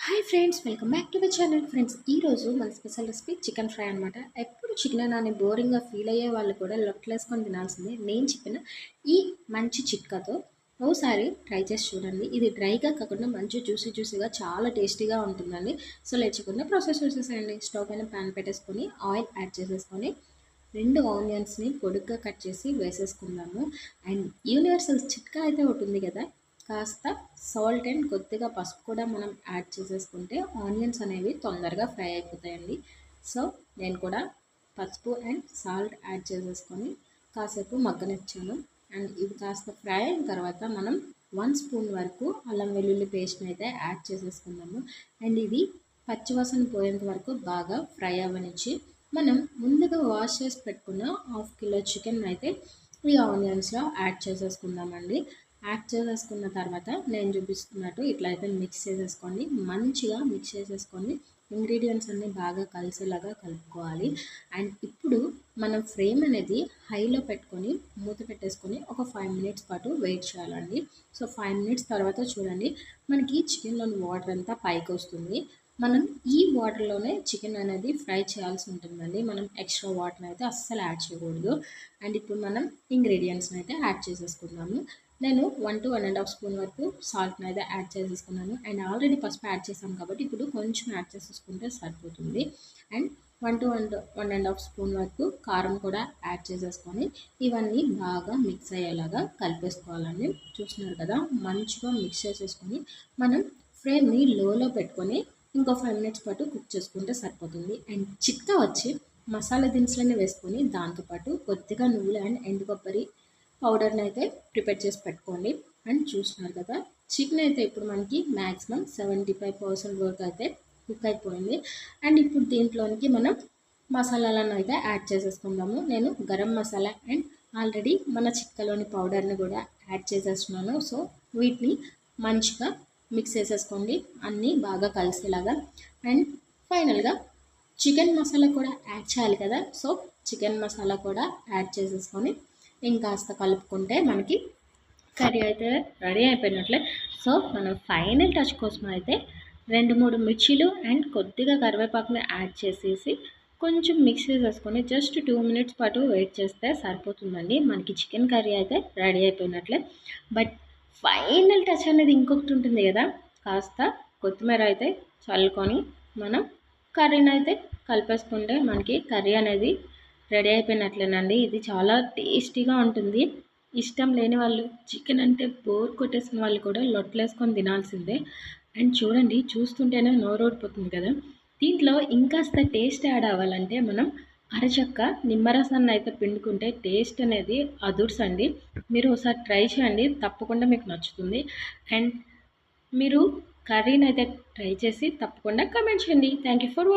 Hi friends, welcome back to the channel. Friends, ఈరోజు మన special recipe chicken fry అనమాట. ఎప్పుడు చికెన్ అని బోరింగ్గా ఫీల్ అయ్యే వాళ్ళు కూడా లొట్టలేసుకొని తినాల్సిందే. నేను చెప్పిన ఈ మంచి చిట్కాతో ఓసారి ట్రై చేసి చూడండి. ఇది డ్రైగా కాకుండా మంచి జ్యూసీగా చాలా టేస్టీగా ఉంటుందండి. సో లేచకుండా ప్రాసెస్ చూసేసేయండి. స్టవ్ పైన ప్యాన్ పెట్టేసుకొని ఆయిల్ యాడ్ చేసేసుకొని 2 ఆనియన్స్ని పొడుగ్గా కట్ చేసి వేసేసుకుందాము. అండ్ యూనివర్సల్ చిట్కా అయితే ఒకటి ఉంది కదా, కాస్త సాల్ట్ అండ్ కొద్దిగా పసుపు కూడా మనం యాడ్ చేసేసుకుంటే ఆనియన్స్ అనేవి తొందరగా ఫ్రై అయిపోతాయండి. సో నేను కూడా పసుపు అండ్ సాల్ట్ యాడ్ చేసేసుకొని కాసేపు మగ్గనిచ్చాను. అండ్ ఇవి కాస్త ఫ్రై అయిన తర్వాత మనం 1 స్పూన్ వరకు అల్లం వెల్లుల్లి పేస్ట్ని అయితే యాడ్ చేసేసుకుందాము. అండ్ ఇది పచ్చివాసన పోయేంత వరకు బాగా ఫ్రై అవ్వనిచ్చి మనం ముందుగా వాష్ చేసి పెట్టుకున్న 1/2 కిలో చికెన్ అయితే ఈ ఆనియన్స్లో యాడ్ చేసేసుకుందామండి. యాడ్ చేసేసుకున్న తర్వాత నేను చూపిస్తున్నట్టు ఇట్లా అయితే మిక్స్ చేసేసుకోండి. మంచిగా మిక్స్ చేసేసుకొని ఇంగ్రీడియంట్స్ అన్నీ బాగా కలిసేలాగా కలుపుకోవాలి. అండ్ ఇప్పుడు మనం ఫ్లేమ్ అనేది హైలో పెట్టుకొని మూత పెట్టేసుకొని ఒక 5 మినిట్స్ పాటు వెయిట్ చేయాలండి. సో 5 మినిట్స్ తర్వాత చూడండి, మనకి చికెన్లోని వాటర్ అంతా పైకి వస్తుంది. మనం ఈ వాటర్లోనే చికెన్ అనేది ఫ్రై చేయాల్సి ఉంటుందండి. మనం ఎక్స్ట్రా వాటర్ అయితే అస్సలు యాడ్ చేయకూడదు. అండ్ ఇప్పుడు మనం ఇంగ్రీడియంట్స్ని అయితే యాడ్ చేసేసుకుందాము. నేను 1 to 1.5 స్పూన్ వరకు సాల్ట్ని అయితే యాడ్ చేసేసుకున్నాను. అండ్ ఆల్రెడీ పసుపు యాడ్ చేసాం కాబట్టి ఇప్పుడు కొంచెం యాడ్ చేసేసుకుంటే సరిపోతుంది. అండ్ 1 to 1.5 స్పూన్ వరకు కారం కూడా యాడ్ చేసేసుకొని ఇవన్నీ బాగా మిక్స్ అయ్యేలాగా కలిపేసుకోవాలండి. చూస్తున్నారు కదా, మంచిగా మిక్స్ చేసేసుకొని మనం ఫ్లేమ్ని లోలో పెట్టుకొని ఇంకో 5 మినిట్స్ పాటు కుక్ చేసుకుంటే సరిపోతుంది. అండ్ చిట్కా వచ్చి మసాలా దినుసులన్నీ వేసుకొని దాంతోపాటు కొద్దిగా నువ్వులు అండ్ ఎండు కొబ్బరి పౌడర్ని అయితే ప్రిపేర్ చేసి పెట్టుకోండి. అండ్ చూస్తున్నారు కదా, చికెన్ అయితే ఇప్పుడు మనకి మ్యాక్సిమం 75% వరకు అయితే కుక్ అయిపోయింది. అండ్ ఇప్పుడు దీంట్లోనికి మనం మసాలాలను అయితే యాడ్ చేసేసుకుందాము. నేను గరం మసాలా అండ్ ఆల్రెడీ మన చిక్కలోని పౌడర్ని కూడా యాడ్ చేసేస్తున్నాను. సో వీటిని మంచిగా మిక్స్ చేసేసుకోండి, అన్నీ బాగా కలిసేలాగా. అండ్ ఫైనల్గా చికెన్ మసాలా కూడా యాడ్ చేయాలి కదా, సో చికెన్ మసాలా కూడా యాడ్ చేసేసుకొని ఇంకాస్త కలుపుకుంటే మనకి కర్రీ అయితే రెడీ అయిపోయినట్లే. సో మనం ఫైనల్ టచ్ కోసం అయితే 2-3 మిర్చీలు అండ్ కొద్దిగా కరివేపాకుని యాడ్ చేసేసి కొంచెం మిక్స్ చేసేసుకొని జస్ట్ 2 మినిట్స్ పాటు వెయిట్ చేస్తే సరిపోతుందండి. మనకి చికెన్ కర్రీ అయితే రెడీ అయిపోయినట్లే. బట్ ఫైనల్ టచ్ అనేది ఇంకొకటి ఉంటుంది కదా, కాస్త కొత్తిమీర అయితే చల్లుకొని మనం కర్రీని అయితే కలిపేసుకుంటే మనకి కర్రీ అనేది రెడీ అయిపోయినట్లేనండి. ఇది చాలా టేస్టీగా ఉంటుంది. ఇష్టం లేని వాళ్ళు, చికెన్ అంటే బోర్ కొట్టేసిన వాళ్ళు కూడా లొట్టలేసుకొని తినాల్సిందే. అండ్ చూడండి, చూస్తుంటేనే నోరూరిపోతుంది కదా. దీంట్లో ఇంకాస్త టేస్ట్ యాడ్ అవ్వాలంటే మనం అరచక్క నిమ్మరసాన్ని అయితే పిండుకుంటే టేస్ట్ అనేది అదుర్సండి. మీరు ఒకసారి ట్రై చేయండి, తప్పకుండా మీకు నచ్చుతుంది. అండ్ మీరు కర్రీని అయితే ట్రై చేసి తప్పకుండా కామెంట్ చేయండి. Thank you for watching.